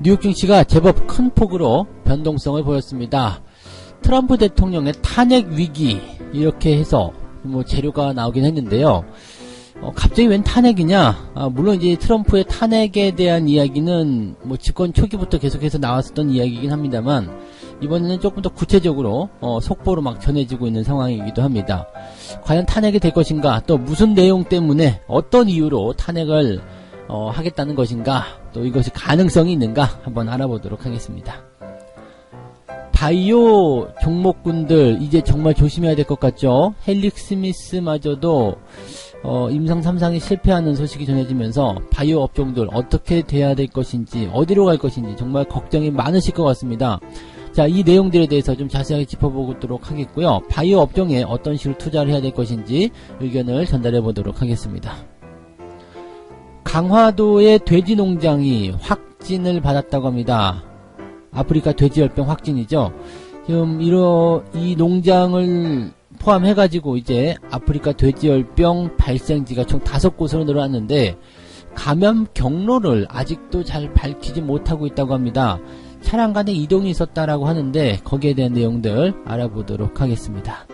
뉴욕 증시가 제법 큰 폭으로 변동성을 보였습니다. 트럼프 대통령의 탄핵 위기 이렇게 해서 뭐 재료가 나오긴 했는데요. 갑자기 웬 탄핵이냐? 물론 이제 트럼프의 탄핵에 대한 이야기는 뭐 집권 초기부터 계속해서 나왔었던 이야기이긴 합니다만 이번에는 조금 더 구체적으로 속보로 막 전해지고 있는 상황이기도 합니다. 과연 탄핵이 될 것인가? 또 무슨 내용 때문에 어떤 이유로 탄핵을 하겠다는 것인가? 또 이것이 가능성이 있는가? 한번 알아보도록 하겠습니다. 바이오 종목군들 이제 정말 조심해야 될 것 같죠? 헬릭 스미스마저도 임상 3상이 실패하는 소식이 전해지면서 바이오 업종들 어떻게 돼야 될 것인지 어디로 갈 것인지 정말 걱정이 많으실 것 같습니다. 자, 이 내용들에 대해서 좀 자세하게 짚어보도록 하겠고요. 바이오 업종에 어떤 식으로 투자를 해야 될 것인지 의견을 전달해 보도록 하겠습니다. 강화도의 돼지 농장이 확진을 받았다고 합니다. 아프리카 돼지열병 확진이죠. 지금 이 농장을 포함해가지고 이제 아프리카 돼지열병 발생지가 총 5곳으로 늘어났는데 감염 경로를 아직도 잘 밝히지 못하고 있다고 합니다. 차량 간의 이동이 있었다라고 하는데 거기에 대한 내용들 알아보도록 하겠습니다.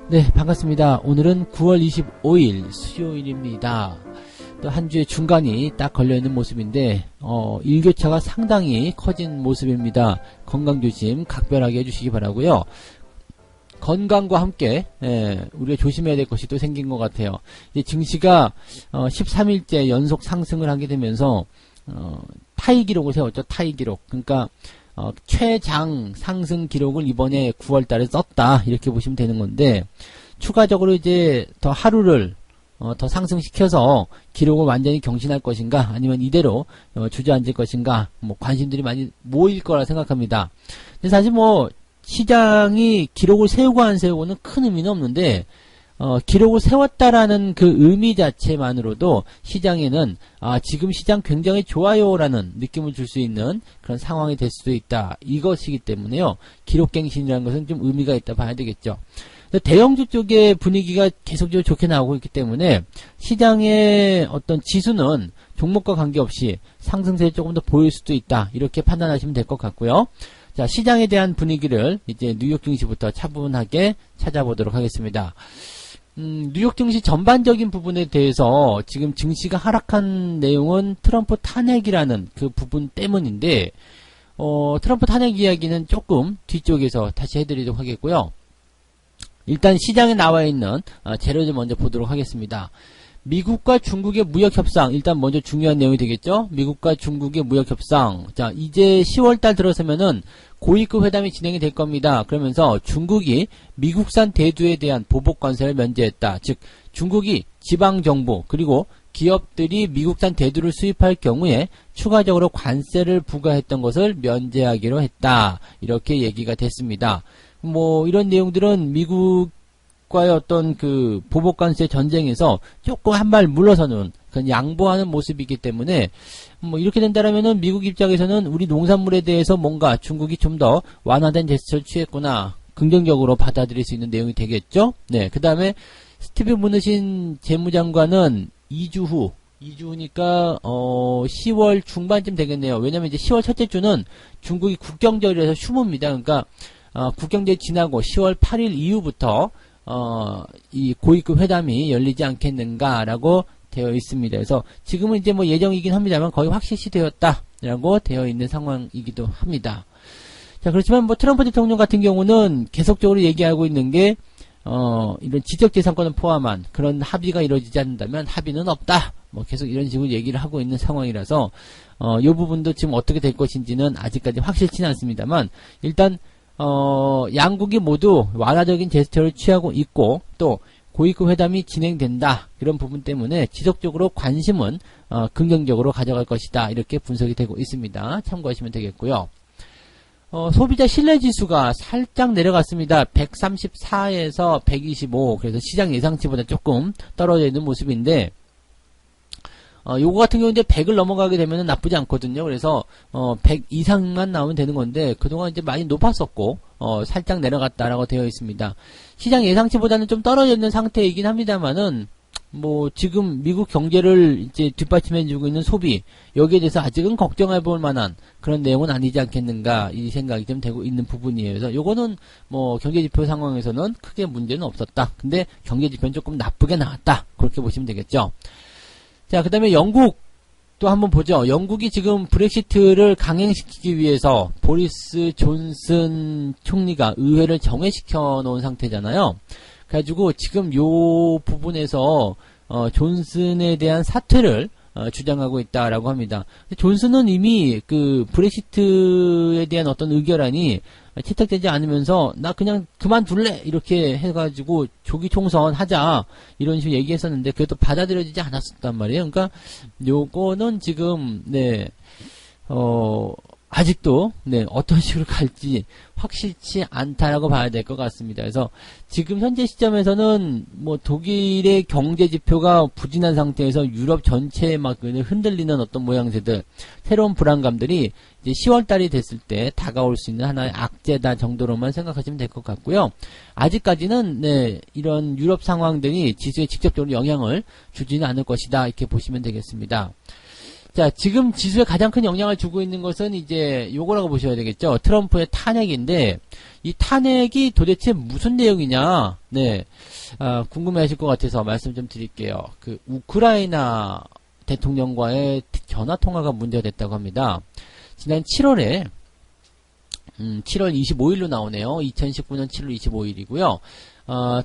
네, 반갑습니다. 오늘은 9월 25일 수요일입니다. 또 한 주의 중간이 딱 걸려있는 모습인데 일교차가 상당히 커진 모습입니다. 건강조심 각별하게 해주시기 바라고요. 건강과 함께 우리가 조심해야 될 것이 또 생긴 것 같아요. 이제 증시가 13일째 연속 상승을 하게 되면서 타이 기록을 세웠죠. 타이 기록. 그러니까 최장 상승 기록을 이번에 9월달에 썼다 이렇게 보시면 되는 건데 추가적으로 이제 더 하루를 더 상승시켜서 기록을 완전히 경신할 것인가 아니면 이대로 주저앉을 것인가 뭐 관심들이 많이 모일 거라 생각합니다. 근데 사실 뭐 시장이 기록을 세우고 안 세우고는 큰 의미는 없는데 기록을 세웠다라는 그 의미 자체만으로도 시장에는 지금 시장 굉장히 좋아요라는 느낌을 줄 수 있는 그런 상황이 될 수도 있다. 이것이기 때문에요. 기록갱신이라는 것은 좀 의미가 있다 봐야 되겠죠. 대형주 쪽의 분위기가 계속적으로 좋게 나오고 있기 때문에 시장의 어떤 지수는 종목과 관계없이 상승세를 조금 더 보일 수도 있다. 이렇게 판단하시면 될 것 같고요. 자, 시장에 대한 분위기를 이제 뉴욕 증시부터 차분하게 찾아보도록 하겠습니다. 뉴욕 증시 전반적인 부분에 대해서 지금 증시가 하락한 내용은 트럼프 탄핵이라는 그 부분 때문인데 트럼프 탄핵 이야기는 조금 뒤쪽에서 다시 해드리도록 하겠고요. 일단 시장에 나와 있는 재료를 먼저 보도록 하겠습니다. 미국과 중국의 무역협상, 일단 먼저 중요한 내용이 되겠죠. 미국과 중국의 무역협상. 자, 이제 10월달 들어서면은 고위급 회담이 진행이 될 겁니다. 그러면서 중국이 미국산 대두에 대한 보복 관세를 면제했다. 즉, 중국이 지방정부 그리고 기업들이 미국산 대두를 수입할 경우에 추가적으로 관세를 부과했던 것을 면제하기로 했다. 이렇게 얘기가 됐습니다. 뭐 이런 내용들은 미국과의 어떤 그 보복관세 전쟁에서 조금 한 발 물러서는 그런 양보하는 모습이기 때문에 뭐 이렇게 된다라면은 미국 입장에서는 우리 농산물에 대해서 뭔가 중국이 좀 더 완화된 제스처를 취했구나 긍정적으로 받아들일 수 있는 내용이 되겠죠. 네, 그 다음에 스티브 무누신 재무장관은 2주 후니까 10월 중반쯤 되겠네요. 왜냐면 이제 10월 첫째 주는 중국이 국경절이라서 휴무입니다. 그러니까 국경절 지나고 10월 8일 이후부터 이 고위급 회담이 열리지 않겠는가라고 되어 있습니다. 그래서 지금은 이제 뭐 예정이긴 합니다만 거의 확실시 되었다라고 되어 있는 상황이기도 합니다. 자, 그렇지만 뭐 트럼프 대통령 같은 경우는 계속적으로 얘기하고 있는 게 이런 지적재산권을 포함한 그런 합의가 이루어지지 않는다면 합의는 없다. 뭐 계속 이런 식으로 얘기를 하고 있는 상황이라서 이 부분도 지금 어떻게 될 것인지는 아직까지 확실치는 않습니다만 일단 양국이 모두 완화적인 제스처를 취하고 있고 또 고위급 회담이 진행된다. 이런 부분 때문에 지속적으로 관심은 긍정적으로 가져갈 것이다. 이렇게 분석이 되고 있습니다. 참고하시면 되겠고요. 소비자 신뢰지수가 살짝 내려갔습니다. 134에서 125. 그래서 시장 예상치보다 조금 떨어져 있는 모습인데 요거 같은 경우는 이제 100을 넘어가게 되면 나쁘지 않거든요. 그래서 100 이상만 나오면 되는 건데 그동안 이제 많이 높았었고 살짝 내려갔다라고 되어 있습니다. 시장 예상치보다는 좀 떨어져 있는 상태이긴 합니다만은 뭐 지금 미국 경제를 이제 뒷받침해주고 있는 소비 여기에 대해서 아직은 걱정해볼 만한 그런 내용은 아니지 않겠는가 이 생각이 좀 되고 있는 부분이에요. 그래서 요거는 뭐 경제지표 상황에서는 크게 문제는 없었다. 근데 경제지표는 조금 나쁘게 나왔다. 그렇게 보시면 되겠죠. 자, 그 다음에 영국 또 한번 보죠. 영국이 지금 브렉시트를 강행시키기 위해서 보리스 존슨 총리가 의회를 정회시켜 놓은 상태잖아요. 그래가지고 지금 요 부분에서 존슨에 대한 사퇴를 주장하고 있다라고 합니다. 존슨은 이미 그 브렉시트에 대한 어떤 의결안이 채택되지 않으면서 나 그냥 그만둘래 이렇게 해가지고 조기 총선 하자 이런 식으로 얘기했었는데 그것도 받아들여지지 않았었단 말이에요. 그러니까 요거는 지금 네 아직도 네 어떤 식으로 갈지 확실치 않다라고 봐야 될 것 같습니다. 그래서 지금 현재 시점에서는 뭐 독일의 경제 지표가 부진한 상태에서 유럽 전체에 막 흔들리는 어떤 모양새들, 새로운 불안감들이 이제 10월 달이 됐을 때 다가올 수 있는 하나의 악재다 정도로만 생각하시면 될 것 같고요. 아직까지는 네 이런 유럽 상황들이 지수에 직접적으로 영향을 주지는 않을 것이다 이렇게 보시면 되겠습니다. 자, 지금 지수에 가장 큰 영향을 주고 있는 것은 이제 요거라고 보셔야 되겠죠. 트럼프의 탄핵인데, 이 탄핵이 도대체 무슨 내용이냐, 네, 궁금해 하실 것 같아서 말씀 좀 드릴게요. 그, 우크라이나 대통령과의 전화통화가 문제가 됐다고 합니다. 지난 7월에, 7월 25일로 나오네요. 2019년 7월 25일이고요.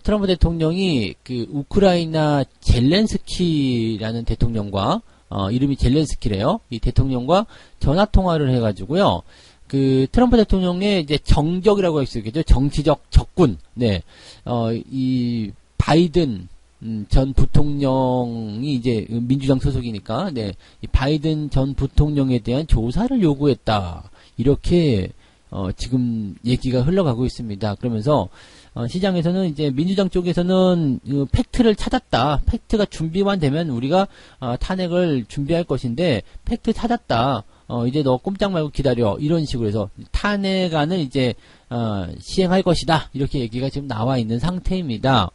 트럼프 대통령이 그, 우크라이나 젤렌스키라는 대통령과 이름이 젤렌스키래요. 이 대통령과 전화통화를 해가지고요. 그, 트럼프 대통령의 이제 정적이라고 할 수 있겠죠. 정치적 적군. 네. 이, 바이든, 전 부통령이 이제 민주당 소속이니까, 네. 이 바이든 전 부통령에 대한 조사를 요구했다. 이렇게, 지금 얘기가 흘러가고 있습니다. 그러면서, 시장에서는 이제 민주당 쪽에서는 팩트를 찾았다. 팩트가 준비만 되면 우리가 탄핵을 준비할 것인데 팩트 찾았다. 이제 너 꼼짝 말고 기다려. 이런 식으로 해서 탄핵안을 이제 시행할 것이다. 이렇게 얘기가 지금 나와 있는 상태입니다.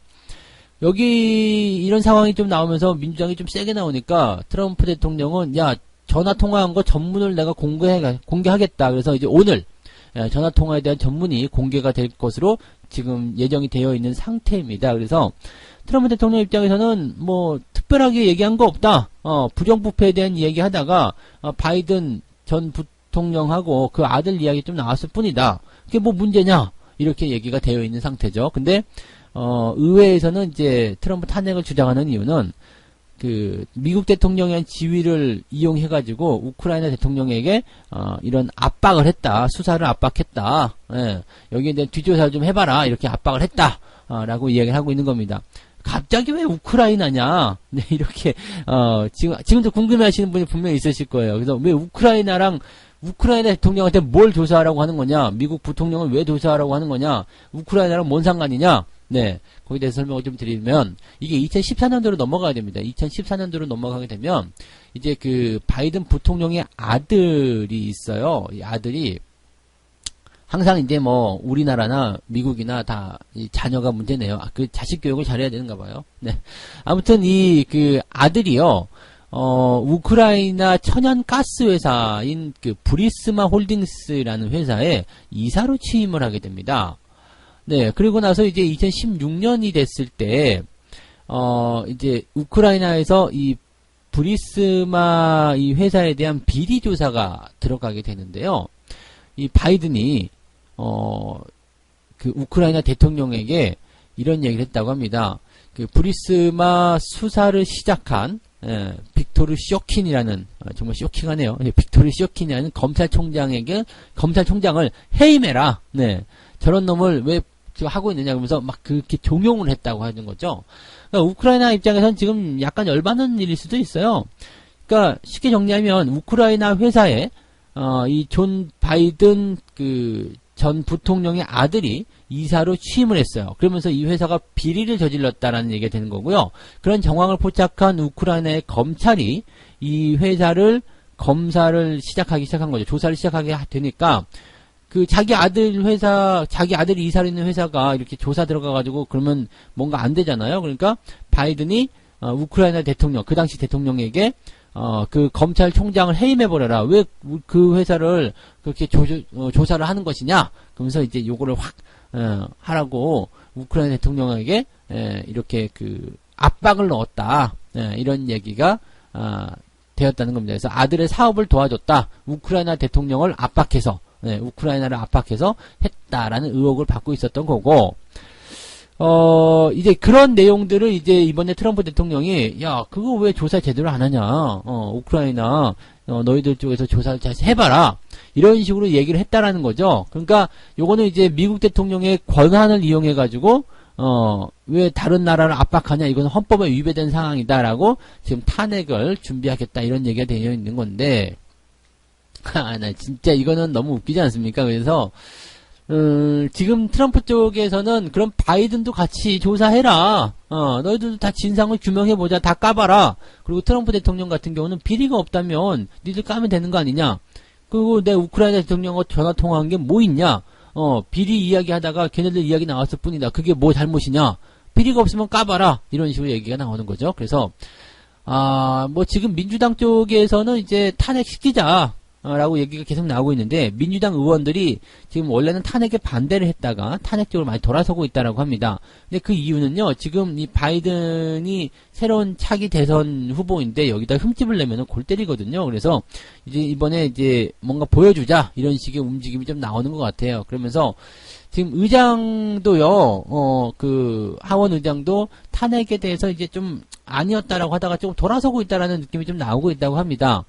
여기 이런 상황이 좀 나오면서 민주당이 좀 세게 나오니까 트럼프 대통령은 야 전화 통화한 거 전문을 내가 공개하겠다. 그래서 이제 오늘 전화통화에 대한 전문이 공개가 될 것으로 지금 예정이 되어 있는 상태입니다. 그래서 트럼프 대통령 입장에서는 뭐 특별하게 얘기한 거 없다. 부정부패에 대한 얘기 하다가 바이든 전 부통령하고 그 아들 이야기 좀 나왔을 뿐이다. 그게 뭐 문제냐? 이렇게 얘기가 되어 있는 상태죠. 근데 의회에서는 이제 트럼프 탄핵을 주장하는 이유는 그 미국 대통령의 지위를 이용해가지고 우크라이나 대통령에게 이런 압박을 했다, 수사를 압박했다. 예, 여기에 대한 뒷조사를 좀 해봐라 이렇게 압박을 했다라고 이야기를 하고 있는 겁니다. 갑자기 왜 우크라이나냐? 네, 이렇게 지금도 궁금해하시는 분이 분명히 있으실 거예요. 그래서 왜 우크라이나 대통령한테 뭘 조사하라고 하는 거냐? 미국 부통령을 왜 조사하라고 하는 거냐? 우크라이나랑 뭔 상관이냐? 네, 거기에 대해서 설명을 좀 드리면 이게 2014년도로 넘어가야 됩니다. 2014년도로 넘어가게 되면 이제 그 바이든 부통령의 아들이 있어요. 이 아들이 항상 이제 뭐 우리나라나 미국이나 다 이 자녀가 문제네요. 그 자식 교육을 잘해야 되는가 봐요. 네, 아무튼 이 그 아들이요. 우크라이나 천연 가스 회사인 그 브리스마 홀딩스라는 회사에 이사로 취임을 하게 됩니다. 네, 그리고 나서 이제 2016년이 됐을 때, 이제 우크라이나에서 이 브리스마 이 회사에 대한 비리 조사가 들어가게 되는데요. 이 바이든이, 그 우크라이나 대통령에게 이런 얘기를 했다고 합니다. 그 브리스마 수사를 시작한, 빅토르 쇼킨이라는, 정말 쇼킹하네요. 빅토르 쇼킨이라는 검찰총장을 해임해라. 네. 저런 놈을 왜 하고 있느냐 그러면서 막 그렇게 종용을 했다고 하는 거죠. 그러니까 우크라이나 입장에서는 지금 약간 열받는 일일 수도 있어요. 그러니까 쉽게 정리하면 우크라이나 회사에 이 존 바이든 그 전 부통령의 아들이 이사로 취임을 했어요. 그러면서 이 회사가 비리를 저질렀다라는 얘기가 되는 거고요. 그런 정황을 포착한 우크라이나의 검찰이 이 회사를 검사를 시작한 거죠. 조사를 시작하게 되니까 그 자기 아들이 이사를 있는 회사가 이렇게 조사 들어가가지고 그러면 뭔가 안 되잖아요. 그러니까 바이든이 우크라이나 대통령, 그 당시 대통령에게 그 검찰총장을 해임해버려라. 왜 그 회사를 그렇게 조사를 하는 것이냐? 그러면서 이제 요거를 확 하라고 우크라이나 대통령에게 이렇게 그 압박을 넣었다. 이런 얘기가 되었다는 겁니다. 그래서 아들의 사업을 도와줬다. 우크라이나 대통령을 압박해서, 우크라이나를 압박해서 했다라는 의혹을 받고 있었던 거고, 이제 그런 내용들을 이제 이번에 트럼프 대통령이, 야, 그거 왜 조사 제대로 안 하냐? 우크라이나, 너희들 쪽에서 조사를 잘 해봐라. 이런 식으로 얘기를 했다라는 거죠. 그러니까 요거는 이제 미국 대통령의 권한을 이용해가지고, 왜 다른 나라를 압박하냐? 이건 헌법에 위배된 상황이다라고 지금 탄핵을 준비하겠다. 이런 얘기가 되어 있는 건데, 나 진짜 이거는 너무 웃기지 않습니까? 그래서, 지금 트럼프 쪽에서는 그럼 바이든도 같이 조사해라. 너희들도 다 진상을 규명해보자. 다 까봐라. 그리고 트럼프 대통령 같은 경우는 비리가 없다면 니들 까면 되는 거 아니냐. 그리고 내 우크라이나 대통령과 전화통화한 게 뭐 있냐. 비리 이야기 하다가 걔네들 이야기 나왔을 뿐이다. 그게 뭐 잘못이냐. 비리가 없으면 까봐라. 이런 식으로 얘기가 나오는 거죠. 그래서, 뭐 지금 민주당 쪽에서는 이제 탄핵시키자. 라고 얘기가 계속 나오고 있는데, 민주당 의원들이 지금 원래는 탄핵에 반대를 했다가 탄핵 쪽으로 많이 돌아서고 있다라고 합니다. 근데 그 이유는요, 지금 이 바이든이 새로운 차기 대선 후보인데 여기다 흠집을 내면은 골 때리거든요. 그래서 이제 이번에 이제 뭔가 보여주자 이런 식의 움직임이 좀 나오는 것 같아요. 그러면서 지금 의장도요, 그 하원 의장도 탄핵에 대해서 이제 좀 아니었다라고 하다가 조금 돌아서고 있다라는 느낌이 좀 나오고 있다고 합니다.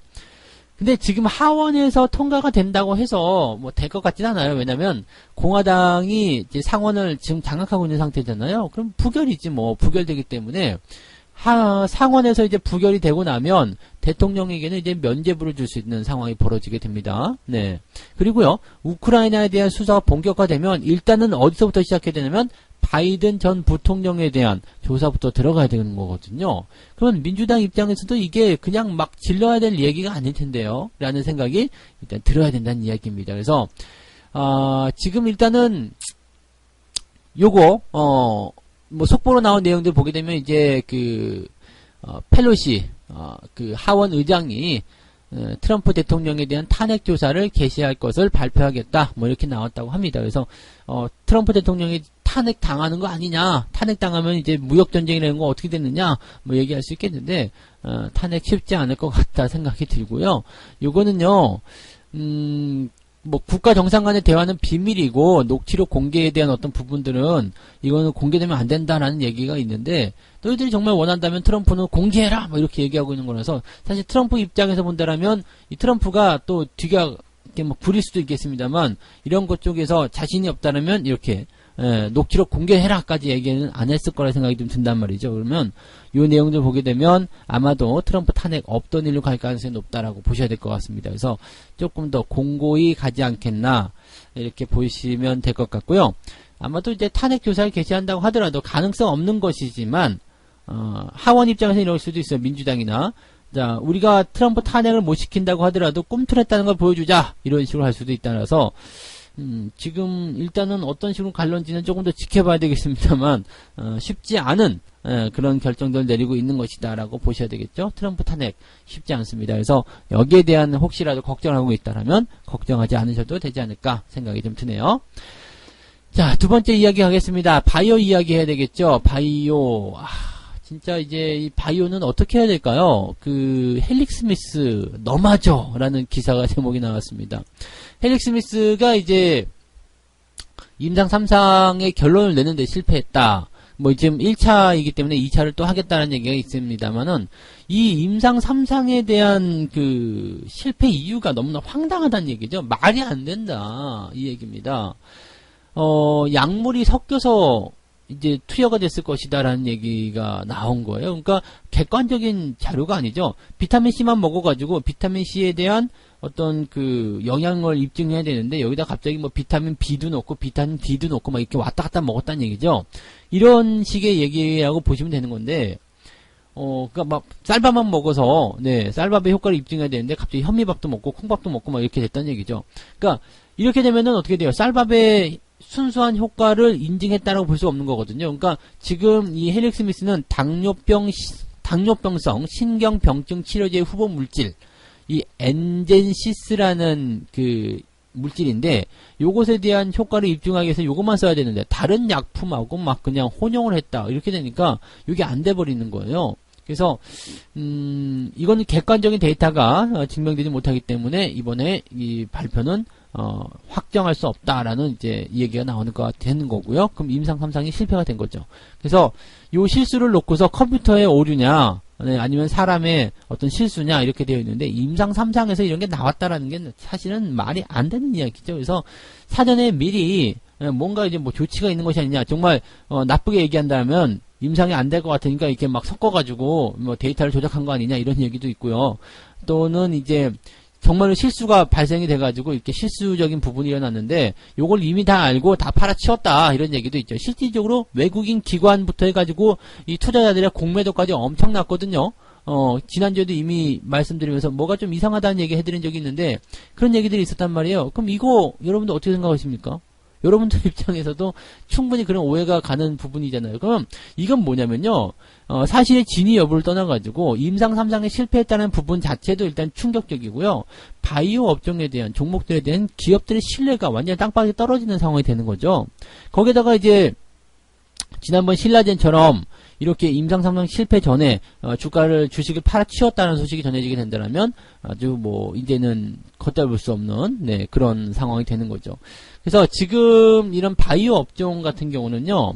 근데 지금 하원에서 통과가 된다고 해서 뭐 될 것 같진 않아요. 왜냐면 공화당이 이제 상원을 지금 장악하고 있는 상태잖아요. 그럼 부결이지 뭐 부결되기 때문에 상원에서 이제 부결이 되고 나면 대통령에게는 이제 면죄부를 줄 수 있는 상황이 벌어지게 됩니다. 네. 그리고요, 우크라이나에 대한 수사가 본격화되면 일단은 어디서부터 시작해야 되냐면 바이든 전 부통령에 대한 조사부터 들어가야 되는 거거든요. 그러면 민주당 입장에서도 이게 그냥 막 질러야 될 얘기가 아닐 텐데요. 라는 생각이 일단 들어야 된다는 이야기입니다. 그래서, 지금 일단은 요거, 뭐 속보로 나온 내용들 보게 되면 이제 펠로시, 그 하원 의장이 트럼프 대통령에 대한 탄핵 조사를 개시할 것을 발표하겠다. 뭐 이렇게 나왔다고 합니다. 그래서 트럼프 대통령이 탄핵 당하는 거 아니냐? 탄핵 당하면 이제 무역 전쟁이라는 거 어떻게 됐느냐? 뭐 얘기할 수 있겠는데 탄핵 쉽지 않을 것 같다 생각이 들고요. 요거는요. 뭐 국가 정상 간의 대화는 비밀이고 녹취록 공개에 대한 어떤 부분들은 이거는 공개되면 안 된다라는 얘기가 있는데 너희들이 정말 원한다면 트럼프는 공개해라 뭐 이렇게 얘기하고 있는 거라서 사실 트럼프 입장에서 본다라면 이 트럼프가 또 뒤가 이렇게 뭐 구릴 수도 있겠습니다만 이런 것 쪽에서 자신이 없다면 이렇게 녹취록 공개해라까지 얘기는 안 했을 거라 생각이 좀 든단 말이죠. 그러면 이 내용들 보게 되면 아마도 트럼프 탄핵 없던 일로 갈 가능성이 높다라고 보셔야 될 것 같습니다. 그래서 조금 더 공고히 가지 않겠나 이렇게 보시면 될 것 같고요. 아마도 이제 탄핵 조사를 개시한다고 하더라도 가능성 없는 것이지만 하원 입장에서 이럴 수도 있어요. 민주당이나 자 우리가 트럼프 탄핵을 못 시킨다고 하더라도 꿈틀했다는 걸 보여주자 이런 식으로 할 수도 있다라서 지금 일단은 어떤 식으로 갈런지는 조금 더 지켜봐야 되겠습니다만 쉽지 않은 그런 결정들을 내리고 있는 것이다라고 보셔야 되겠죠. 트럼프 탄핵 쉽지 않습니다. 그래서 여기에 대한 혹시라도 걱정하고 있다라면 걱정하지 않으셔도 되지 않을까 생각이 좀 드네요. 자, 두 번째 이야기 하겠습니다. 바이오 이야기 해야 되겠죠. 바이오. 진짜 이제 이 바이오는 어떻게 해야 될까요? 그 헬릭 스미스 너마저 라는 기사가 제목이 나왔습니다. 헬릭 스미스가 이제 임상 3상의 결론을 내는데 실패했다. 뭐 지금 1차이기 때문에 2차를 또 하겠다는 얘기가 있습니다만은 이 임상 3상에 대한 그 실패 이유가 너무나 황당하다는 얘기죠. 말이 안 된다. 이 얘기입니다. 약물이 섞여서 이제 투여가 됐을 것이다라는 얘기가 나온 거예요. 그러니까 객관적인 자료가 아니죠. 비타민 C만 먹어가지고 비타민 C에 대한 어떤 그 영향을 입증해야 되는데 여기다 갑자기 뭐 비타민 B도 넣고 비타민 D도 넣고 막 이렇게 왔다 갔다 먹었다는 얘기죠. 이런 식의 얘기라고 보시면 되는 건데, 그러니까 막 쌀밥만 먹어서 네 쌀밥의 효과를 입증해야 되는데 갑자기 현미밥도 먹고 콩밥도 먹고 막 이렇게 됐다는 얘기죠. 그러니까 이렇게 되면은 어떻게 돼요? 쌀밥의 순수한 효과를 인증했다라고 볼 수 없는 거거든요. 그러니까 지금 이 헬릭 스미스는 당뇨병 당뇨병성 신경병증 치료제 후보 물질, 이 엔젠시스라는 그 물질인데, 요것에 대한 효과를 입증하기 위해서 요것만 써야 되는데, 다른 약품하고 막 그냥 혼용을 했다. 이렇게 되니까, 요게 안 돼버리는 거예요. 그래서, 이거는 객관적인 데이터가 증명되지 못하기 때문에, 이번에 이 발표는, 확정할 수 없다라는 이제 얘기가 나오는 거 되는 거고요. 그럼 임상 3상이 실패가 된 거죠. 그래서, 요 실수를 놓고서 컴퓨터의 오류냐, 네, 아니면 사람의 어떤 실수냐 이렇게 되어 있는데 임상 3상에서 이런 게 나왔다라는 게 사실은 말이 안 되는 이야기죠. 그래서 사전에 미리 뭔가 이제 뭐 조치가 있는 것이 아니냐, 정말 나쁘게 얘기한다면 임상이 안 될 것 같으니까 이렇게 막 섞어가지고 뭐 데이터를 조작한 거 아니냐 이런 얘기도 있고요. 또는 이제 정말로 실수가 발생이 돼가지고 이렇게 실수적인 부분이 일어났는데 요걸 이미 다 알고 다 팔아치웠다 이런 얘기도 있죠. 실질적으로 외국인 기관부터 해가지고 이 투자자들의 공매도까지 엄청났거든요. 지난주에도 이미 말씀드리면서 뭐가 좀 이상하다는 얘기 해드린 적이 있는데 그런 얘기들이 있었단 말이에요. 그럼 이거 여러분들 어떻게 생각하십니까? 여러분들 입장에서도 충분히 그런 오해가 가는 부분이잖아요. 그럼 이건 뭐냐면요. 사실의 진위 여부를 떠나가지고 임상 3상에 실패했다는 부분 자체도 일단 충격적이고요. 바이오 업종에 대한 종목들에 대한 기업들의 신뢰가 완전히 땅바닥에 떨어지는 상황이 되는 거죠. 거기다가 이제 지난번 신라젠처럼 이렇게 임상 3상 실패 전에 주식을 팔아치웠다는 소식이 전해지게 된다면 아주 뭐 이제는 걷잡을 수 없는 그런 상황이 되는 거죠. 그래서 지금 이런 바이오 업종 같은 경우는요.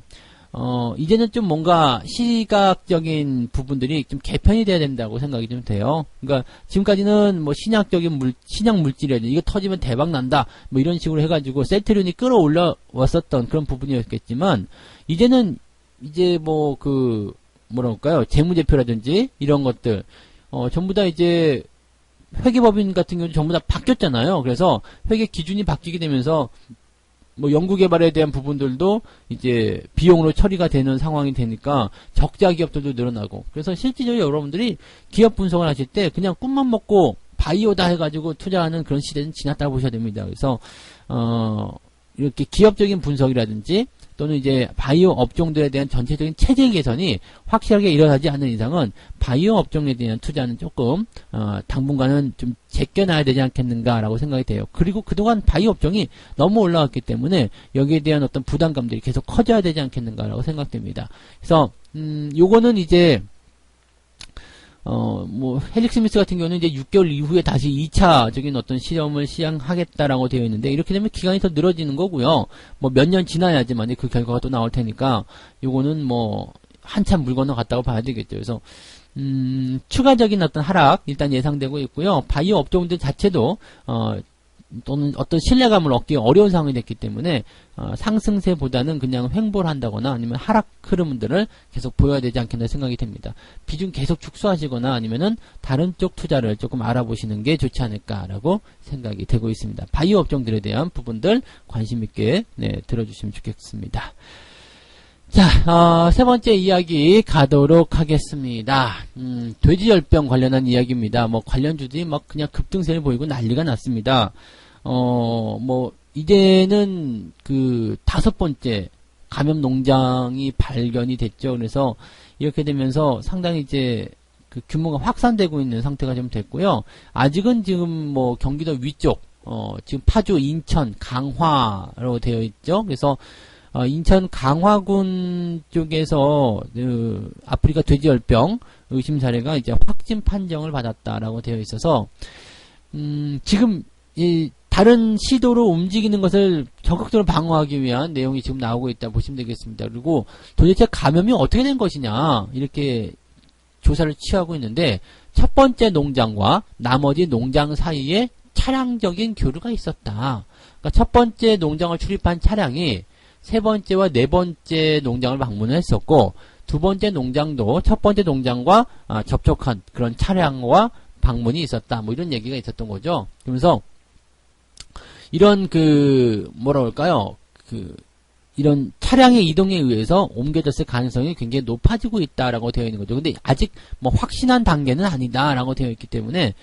이제는 좀 뭔가 시각적인 부분들이 좀 개편이 돼야 된다고 생각이 좀 돼요. 그러니까 지금까지는 뭐 신약 물질이라든지 이거 터지면 대박 난다 뭐 이런 식으로 해가지고 셀트리온이 끌어올라왔었던 그런 부분이었겠지만 이제는 이제 뭐 뭐랄까요, 재무제표라든지 이런 것들 전부 다 이제 회계법인 같은 경우는 전부 다 바뀌었잖아요. 그래서 회계 기준이 바뀌게 되면서 뭐 연구개발에 대한 부분들도 이제 비용으로 처리가 되는 상황이 되니까 적자 기업들도 늘어나고, 그래서 실질적으로 여러분들이 기업 분석을 하실 때 그냥 꿈만 먹고 바이오다 해가지고 투자하는 그런 시대는 지났다고 보셔야 됩니다. 그래서 이렇게 기업적인 분석이라든지 또는 이제 바이오 업종들에 대한 전체적인 체질 개선이 확실하게 일어나지 않는 이상은 바이오 업종에 대한 투자는 조금 당분간은 좀 제껴놔야 되지 않겠는가라고 생각이 돼요. 그리고 그동안 바이오 업종이 너무 올라왔기 때문에 여기에 대한 어떤 부담감들이 계속 커져야 되지 않겠는가라고 생각됩니다. 그래서 요거는 이제 뭐 헬릭스미스 같은 경우는 이제 6개월 이후에 다시 2차적인 어떤 실험을 시행하겠다라고 되어 있는데, 이렇게 되면 기간이 더 늘어지는 거고요. 뭐 몇 년 지나야지만 그 결과가 또 나올 테니까 요거는 뭐 한참 물 건너갔다고 봐야 되겠죠. 그래서 추가적인 어떤 하락 일단 예상되고 있고요. 바이오 업종들 자체도 또는 어떤 신뢰감을 얻기 어려운 상황이 됐기 때문에 상승세보다는 그냥 횡보를 한다거나 아니면 하락 흐름들을 계속 보여야 되지 않겠나 생각이 됩니다. 비중 계속 축소하시거나 아니면은 다른 쪽 투자를 조금 알아보시는 게 좋지 않을까라고 생각이 되고 있습니다. 바이오 업종들에 대한 부분들 관심 있게 들어주시면 좋겠습니다. 자, 세 번째 이야기 가도록 하겠습니다. 돼지열병 관련한 이야기입니다. 뭐 관련주들이 막 그냥 급등세를 보이고 난리가 났습니다. 뭐 이제는 그 5번째 감염 농장이 발견이 됐죠. 그래서 이렇게 되면서 상당히 이제 그 규모가 확산되고 있는 상태가 좀 됐고요. 아직은 지금 뭐 경기도 위쪽, 지금 파주, 인천, 강화로 되어 있죠. 그래서 인천 강화군 쪽에서 아프리카 돼지열병 의심 사례가 이제 확진 판정을 받았다라고 되어 있어서 지금 이 다른 시도로 움직이는 것을 적극적으로 방어하기 위한 내용이 지금 나오고 있다 보시면 되겠습니다. 그리고 도대체 감염이 어떻게 된 것이냐 이렇게 조사를 취하고 있는데, 첫 번째 농장과 나머지 농장 사이에 차량적인 교류가 있었다. 그러니까 첫 번째 농장을 출입한 차량이 세 번째와 네 번째 농장을 방문을 했었고, 두 번째 농장도 첫 번째 농장과 접촉한 그런 차량과 방문이 있었다. 뭐 이런 얘기가 있었던 거죠. 그러면서 이런 뭐라 그럴까요? 이런 차량의 이동에 의해서 옮겨졌을 가능성이 굉장히 높아지고 있다라고 되어 있는 거죠. 근데 아직 뭐 확신한 단계는 아니다라고 되어 있기 때문에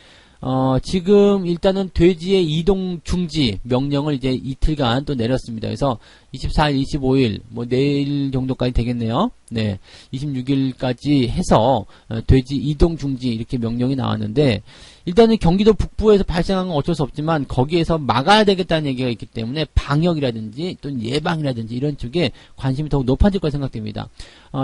지금 일단은 돼지의 이동 중지 명령을 이제 이틀간 또 내렸습니다. 그래서 24일, 25일, 뭐 내일 정도까지 되겠네요. 네. 26일까지 해서 돼지 이동 중지 이렇게 명령이 나왔는데, 일단은 경기도 북부에서 발생한 건 어쩔 수 없지만 거기에서 막아야 되겠다는 얘기가 있기 때문에 방역이라든지 또는 예방이라든지 이런 쪽에 관심이 더욱 높아질 거라 생각됩니다.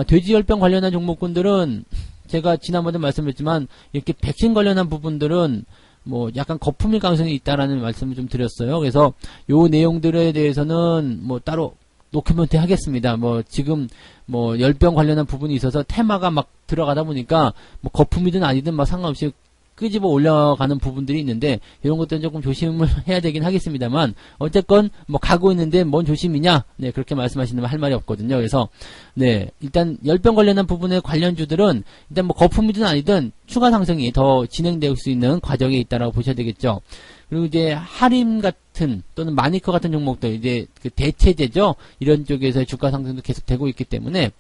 돼지열병 관련한 종목군들은 제가 지난번에 말씀드렸지만 이렇게 백신 관련한 부분들은 뭐 약간 거품일 가능성이 있다라는 말씀을 좀 드렸어요. 그래서 요 내용들에 대해서는 뭐 따로 노코멘트 하겠습니다. 뭐 지금 뭐 열병 관련한 부분이 있어서 테마가 막 들어가다 보니까 뭐 거품이든 아니든 막 상관없이 끄집어 올라가는 부분들이 있는데 이런 것들은 조금 조심을 해야 되긴 하겠습니다만 어쨌건 뭐 가고 있는데 뭔 조심이냐? 네, 그렇게 말씀하시는 할 말이 없거든요. 그래서 네, 일단 열병 관련한 부분의 관련주들은 일단 뭐 거품이든 아니든 추가 상승이 더 진행될 수 있는 과정에 있다라고 보셔야 되겠죠. 그리고 이제 하림 같은 또는 마니커 같은 종목들 이제 그 대체제죠. 이런 쪽에서의 주가 상승도 계속되고 있기 때문에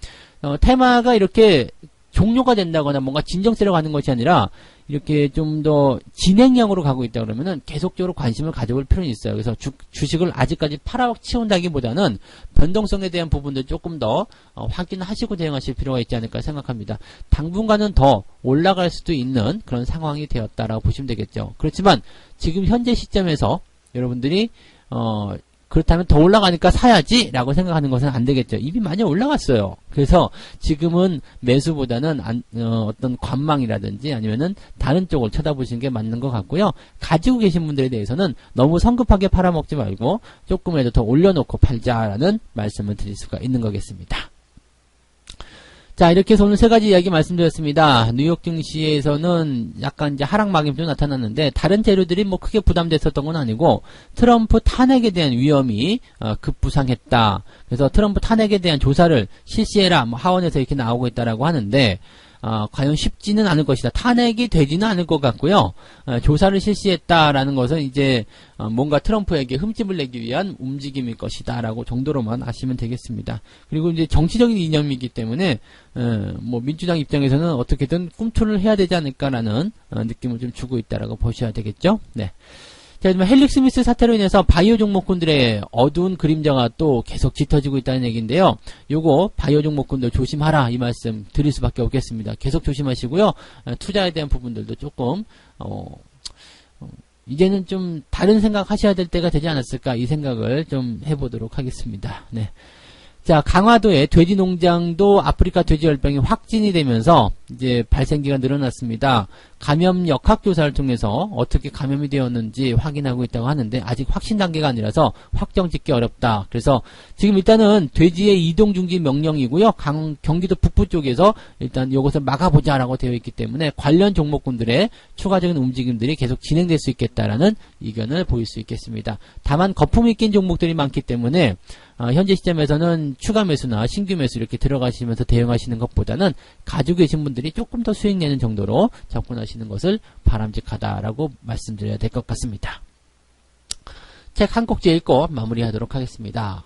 테마가 이렇게 종료가 된다거나 뭔가 진정세로 가는 것이 아니라 이렇게 좀 더 진행형으로 가고 있다 그러면은 계속적으로 관심을 가져볼 필요는 있어요. 그래서 주식을 아직까지 팔아치운다기보다는 변동성에 대한 부분들 조금 더 확인하시고 대응하실 필요가 있지 않을까 생각합니다. 당분간은 더 올라갈 수도 있는 그런 상황이 되었다라고 보시면 되겠죠. 그렇지만 지금 현재 시점에서 여러분들이 그렇다면 더 올라가니까 사야지 라고 생각하는 것은 안 되겠죠. 이미 많이 올라갔어요. 그래서 지금은 매수보다는 어떤 관망이라든지 아니면은 다른 쪽을 쳐다보시는 게 맞는 것 같고요. 가지고 계신 분들에 대해서는 너무 성급하게 팔아먹지 말고 조금이라도 더 올려놓고 팔자라는 말씀을 드릴 수가 있는 거겠습니다. 자, 이렇게 해서 오늘 세 가지 이야기 말씀드렸습니다. 뉴욕 증시에서는 약간 이제 하락막이 좀 나타났는데 다른 재료들이 뭐 크게 부담됐었던 건 아니고 트럼프 탄핵에 대한 위험이 급부상했다. 그래서 트럼프 탄핵에 대한 조사를 실시해라. 뭐 하원에서 이렇게 나오고 있다라고 하는데 과연 쉽지는 않을 것이다. 탄핵이 되지는 않을 것 같고요. 조사를 실시했다라는 것은 이제 뭔가 트럼프에게 흠집을 내기 위한 움직임일 것이다라고 정도로만 아시면 되겠습니다. 그리고 이제 정치적인 이념이기 때문에 뭐 민주당 입장에서는 어떻게든 꿈틀을 해야 되지 않을까라는 느낌을 좀 주고 있다라고 보셔야 되겠죠. 네. 자, 헬릭 스미스 사태로 인해서 바이오 종목군들의 어두운 그림자가 또 계속 짙어지고 있다는 얘기인데요. 요거 바이오 종목군들 조심하라 이 말씀 드릴 수밖에 없겠습니다. 계속 조심하시고요. 투자에 대한 부분들도 조금 이제는 좀 다른 생각 하셔야 될 때가 되지 않았을까 이 생각을 좀 해보도록 하겠습니다. 네. 자, 강화도의 돼지 농장도 아프리카 돼지열병이 확진이 되면서 이제 발생기가 늘어났습니다. 감염 역학조사를 통해서 어떻게 감염이 되었는지 확인하고 있다고 하는데 아직 확신 단계가 아니라서 확정 짓기 어렵다. 그래서 지금 일단은 돼지의 이동 중지 명령이고요. 경기도 북부 쪽에서 일단 이것을 막아보자라고 되어 있기 때문에 관련 종목군들의 추가적인 움직임들이 계속 진행될 수 있겠다라는 의견을 보일 수 있겠습니다. 다만 거품이 낀 종목들이 많기 때문에 현재 시점에서는 추가 매수나 신규 매수 이렇게 들어가시면서 대응하시는 것보다는 가지고 계신 분들이 조금 더 수익 내는 정도로 접근하시는 것을 바람직하다라고 말씀드려야 될 것 같습니다. 책 한 꼭지 읽고 마무리하도록 하겠습니다.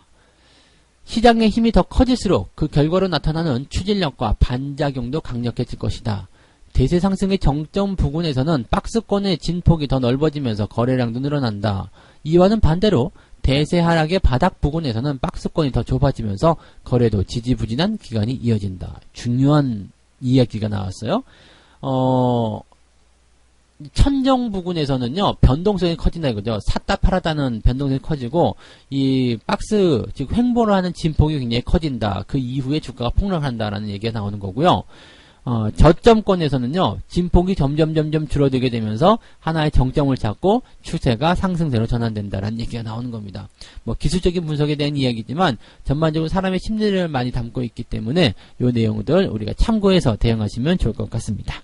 시장의 힘이 더 커질수록 그 결과로 나타나는 추진력과 반작용도 강력해질 것이다. 대세 상승의 정점 부근에서는 박스권의 진폭이 더 넓어지면서 거래량도 늘어난다. 이와는 반대로 대세 하락의 바닥 부근에서는 박스권이 더 좁아지면서 거래도 지지부진한 기간이 이어진다. 중요한 이야기가 나왔어요. 천정 부근에서는요, 변동성이 커진다 이거죠. 샀다 팔았다는 변동성이 커지고, 이 박스, 즉 횡보를 하는 진폭이 굉장히 커진다. 그 이후에 주가가 폭락한다라는 얘기가 나오는 거고요. 저점권에서는요, 진폭이 점점 줄어들게 되면서 하나의 정점을 잡고 추세가 상승세로 전환된다라는 얘기가 나오는 겁니다. 뭐 기술적인 분석에 대한 이야기지만 전반적으로 사람의 심리를 많이 담고 있기 때문에 이 내용들 우리가 참고해서 대응하시면 좋을 것 같습니다.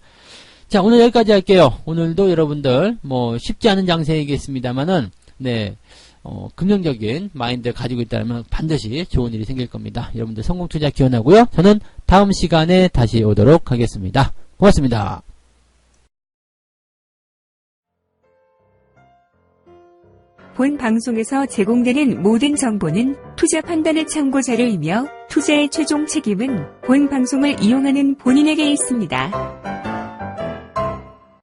자, 오늘 여기까지 할게요. 오늘도 여러분들 뭐 쉽지 않은 장세이겠습니다만은 네. 긍정적인 마인드 가지고 있다면 반드시 좋은 일이 생길 겁니다. 여러분들 성공 투자 기원하고요. 저는 다음 시간에 다시 오도록 하겠습니다. 고맙습니다. 본 방송에서 제공되는 모든 정보는 투자 판단의 참고 자료이며 투자의 최종 책임은 본 방송을 이용하는 본인에게 있습니다.